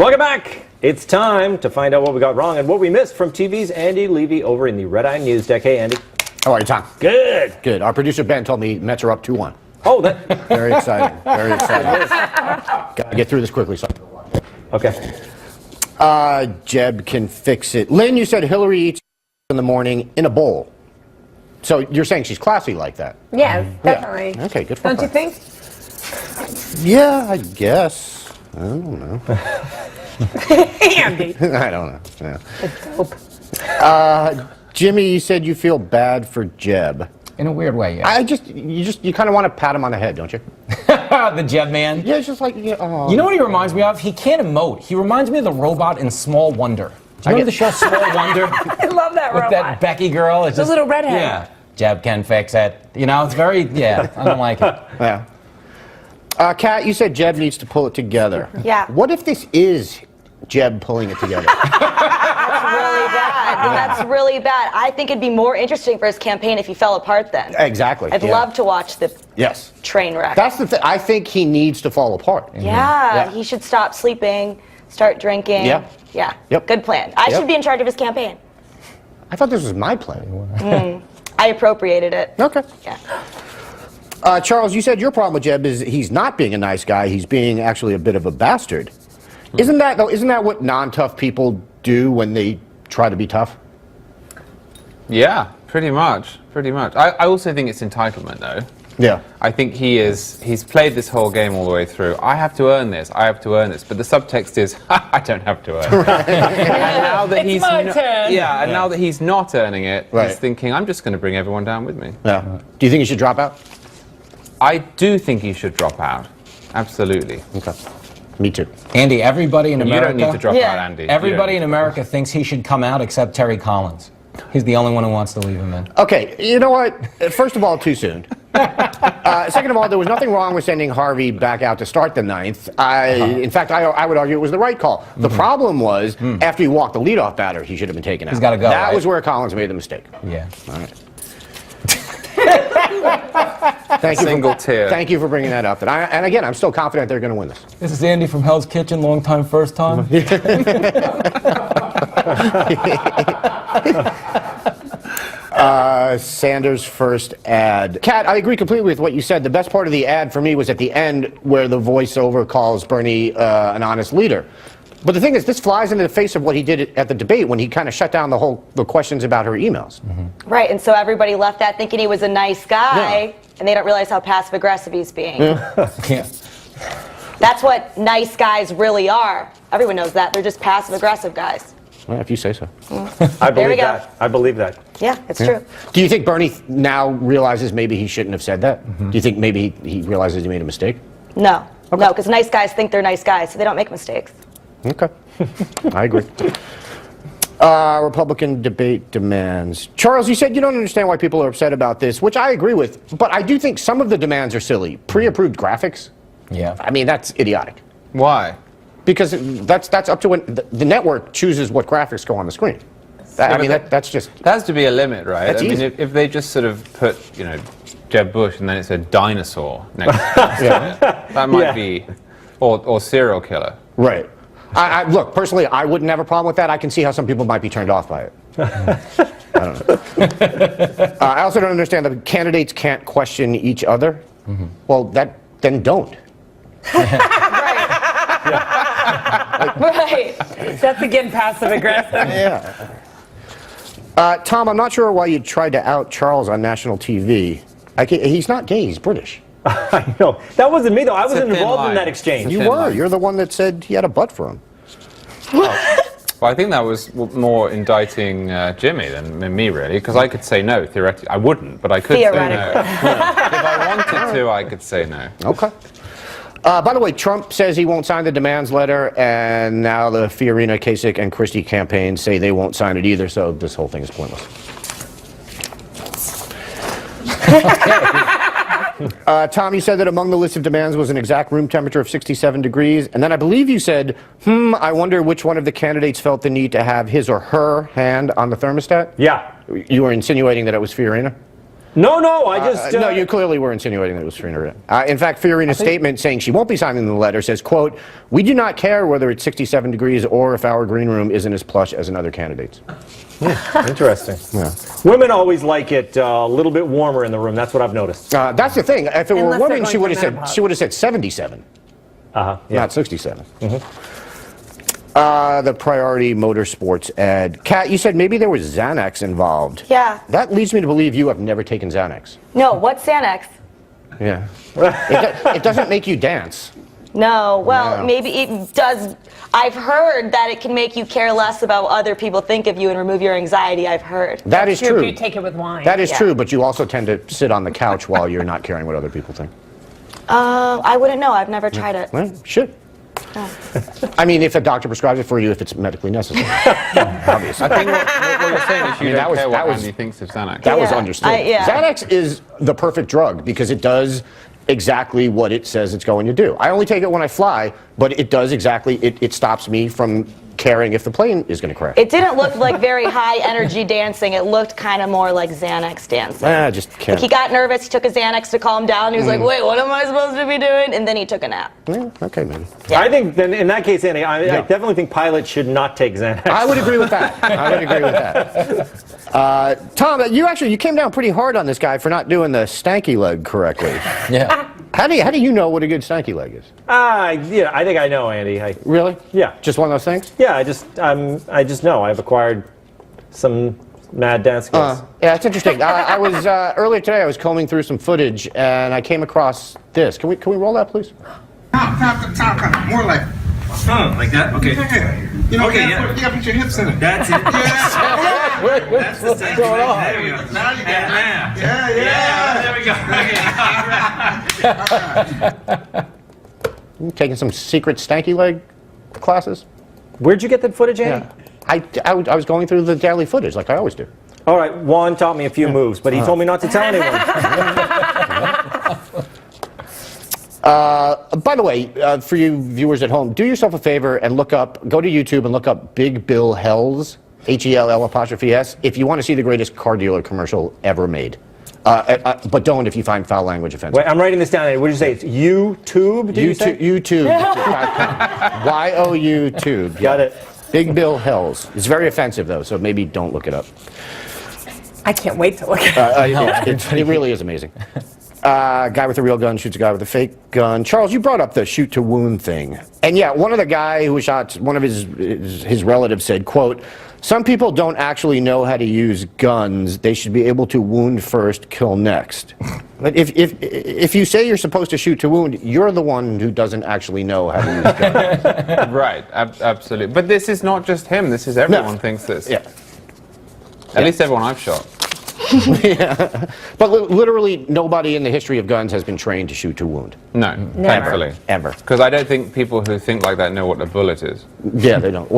Welcome back. It's time to find out what we got wrong and what we missed from TV's Andy Levy over in the Red Eye News Deck. Hey, Andy. How are you, Tom? Good. Good. Our producer, Ben, told me Mets are up 2-1. Oh, that. Very exciting. Very exciting. Got to get through this quickly. So. Okay. Jeb can fix it. Lynn, you said Hillary eats in the morning in a bowl. So you're saying she's classy like that? Yeah, definitely. Yeah. Okay, good for her. Don't you think? Yeah, I guess. I don't know. Andy. I don't know. Yeah. It's dope. Jimmy, you said you feel bad for Jeb. In a weird way, yeah. You kind of want to pat him on the head, don't you? The Jeb man. Yeah, it's just like, yeah, oh. You know what he reminds me of? He can't emote. He reminds me of the robot in Small Wonder. Do you know the show Small Wonder? I love that With robot. that Becky girl. It's The just, little redhead. Yeah. Jeb can fix it. You know, it's very, yeah, I don't like it. Yeah. Kat, you said Jeb needs to pull it together. Yeah. What if this is Jeb pulling it together? That's really bad. That's really bad. I think it'd be more interesting for his campaign if he fell apart then. Exactly. I'd love to watch the train wreck. That's the thing. I think he needs to fall apart. Yeah, he should stop sleeping, start drinking. Yeah. Yeah. Yep. Good plan. I should be in charge of his campaign. I thought this was my plan. I appropriated it. Okay. Yeah. Charles, you said your problem with Jeb is he's not being a nice guy. He's being actually a bit of a bastard. Isn't that what non-tough people do when they try to be tough? Yeah, pretty much. I also think it's entitlement, though. Yeah. I think he's played this whole game all the way through. I have to earn this. But the subtext is, I don't have to earn it. And now that It's my turn. Yeah, and now that he's not earning it, Right. he's thinking, I'm just going to bring everyone down with me. Yeah. Do you think he should drop out? I do think he should drop out. Absolutely. Okay. Me too. Andy, everybody in You America. don't need to drop out, Andy. Everybody in America thinks he should come out except Terry Collins. He's the only one who wants to leave him in. Okay, you know what? First of all, too soon. Second of all, there was nothing wrong with sending Harvey back out to start the ninth. In fact, I would argue it was the right call. The problem was, after he walked the leadoff batter, he should have been taken out. He's gotta go, That right? was where Collins made the mistake. Yeah. All right. Single tier. Thank you for bringing that up. And again, I'm still confident they're going to win this. This is Andy from Hell's Kitchen, long time, first time. Sanders' first ad. Kat, I agree completely with what you said. The best part of the ad for me was at the end where the voiceover calls Bernie an honest leader. But the thing is, this flies into the face of what he did at the debate when he kind of shut down the questions about her emails. Right, and so everybody left that thinking he was a nice guy, and they don't realize how passive-aggressive he's being. Yeah. That's what nice guys really are. Everyone knows that. They're just passive-aggressive guys. Well, if you say so. I There we believe go. that. I believe that. Yeah, it's true. Do you think Bernie now realizes maybe he shouldn't have said that? Do you think maybe he realizes he made a mistake? No, no, because nice guys think they're nice guys, so they don't make mistakes. Okay. I agree. Republican debate demands. Charles, you said you don't understand why people are upset about this, which I agree with, but I do think some of the demands are silly. Pre-approved graphics? Yeah. I mean, that's idiotic. Why? Because that's up to when the network chooses what graphics go on the screen. That's just... There has to be a limit, right? That's I mean, easy. if they just sort of put, Jeb Bush and then it's a dinosaur next to it, that might be, or serial killer. Right. Look, personally, I wouldn't have a problem with that. I can see how some people might be turned off by it. I don't know. I also don't understand that candidates can't question each other. Well, then don't. Right. That's again passive aggressive. Yeah. Tom, I'm not sure why you tried to out Charles on national TV. He's not gay, he's British. I know. That wasn't me, though. I wasn't a thin involved in line. that exchange. You were. You're the one that said he had a butt for him. Well, I think that was more indicting Jimmy than me, really, because I could say no, theoretically. I wouldn't, but I could say no. Theoretically. If I wanted to, I could say no. Okay. By the way, Trump says he won't sign the demands letter, and now the Fiorina, Kasich, and Christie campaigns say they won't sign it either, so this whole thing is pointless. Tom, you said that among the list of demands was an exact room temperature of 67 degrees, and then I believe you said, I wonder which one of the candidates felt the need to have his or her hand on the thermostat? Yeah. You were insinuating that it was Fiorina? No, I just... No, you clearly were insinuating that it was Farina. In fact, Fiorina's statement saying she won't be signing the letter says, quote, "We do not care whether it's 67 degrees or if our green room isn't as plush as another candidate's." Interesting. Yeah. Women always like it a little bit warmer in the room. That's what I've noticed. That's the thing. If it were a Unless they're woman, she going would for have said 77, Yeah. not 67. The Priority Motorsports ad. Kat, you said maybe there was Xanax involved. Yeah. That leads me to believe you have never taken Xanax. No, what's Xanax? Yeah. It doesn't make you dance. No, well, No. maybe it does. I've heard that it can make you care less about what other people think of you and remove your anxiety. I've heard. That is True, true. if you take it with wine. That is Yeah. true, but you also tend to sit on the couch while you're not caring what other people think. I wouldn't know. I've never tried it. Well, should. I mean, if a doctor prescribes it for you, if it's medically necessary. Obviously. I think what you're saying is you mean, don't care that what was- Andy thinks of Xanax. That was Yeah, understood. yeah. Xanax is the perfect drug because it does exactly what it says it's going to do. I only take it when I fly, but it does exactly, it stops me from caring if the plane is going to crash. It didn't look like very high energy dancing. It looked kind of more like Xanax dancing. I just can't. He got nervous. He took a Xanax to calm down. He was like, "Wait, what am I supposed to be doing?" And then he took a nap. Yeah, okay, man. I think then in that case, Andy, I Yeah. definitely think pilots should not take Xanax. I would agree with that. I would agree with that. Tom, you came down pretty hard on this guy for not doing the stanky leg correctly. Yeah. How do you know what a good stanky leg is? Yeah, I think I know, Andy. Really? Yeah. Just one of those things? Yeah, I just know. I've acquired some mad dance skills. Yeah, it's interesting. I was earlier today. I was combing through some footage, and I came across this. Can we roll that, please? Tom, more like. Like that? Okay. Yeah. You know, Okay, you yeah. gotta put your hips in it. That's it. That's the thing. going on? There we go. Now you got it. Yeah. Yeah. There we go. Okay. You taking some secret stanky leg classes? Where'd you get that footage, Andy? I was going through the daily footage like I always do. All right, Juan taught me a few moves, but he told me not to tell anyone. By the way, for you viewers at home, do yourself a favor and go to YouTube and look up Big Bill Hells, HELL''S, if you want to see the greatest car dealer commercial ever made. But don't if you find foul language offensive. Wait, I'm writing this down, Andy. What did you say? It's YouTube, did you say? YouTube.com. Y-O-U tube. Got it. Big Bill Hells. It's very offensive, though, so maybe don't look it up. I can't wait to look at it. It really is amazing. Guy with a real gun shoots a guy with a fake gun. Charles, you brought up the shoot to wound thing. And yeah, one of the guy who was shot, one of his relatives said, quote, "Some people don't actually know how to use guns. They should be able to wound first, kill next." But if you say you're supposed to shoot to wound, you're the one who doesn't actually know how to use guns. Right, absolutely. But this is not just him. This is everyone thinks this. Yeah. At least everyone I've shot. Yeah. But literally nobody in the history of guns has been trained to shoot to wound. No, thankfully. Ever. Because I don't think people who think like that know what a bullet is. Yeah, they don't.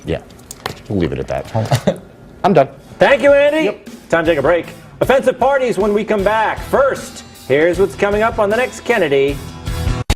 Yeah. We'll leave it at that. I'm done. Thank you, Andy. Time to take a break. Offensive parties when we come back. First, here's what's coming up on the next Kennedy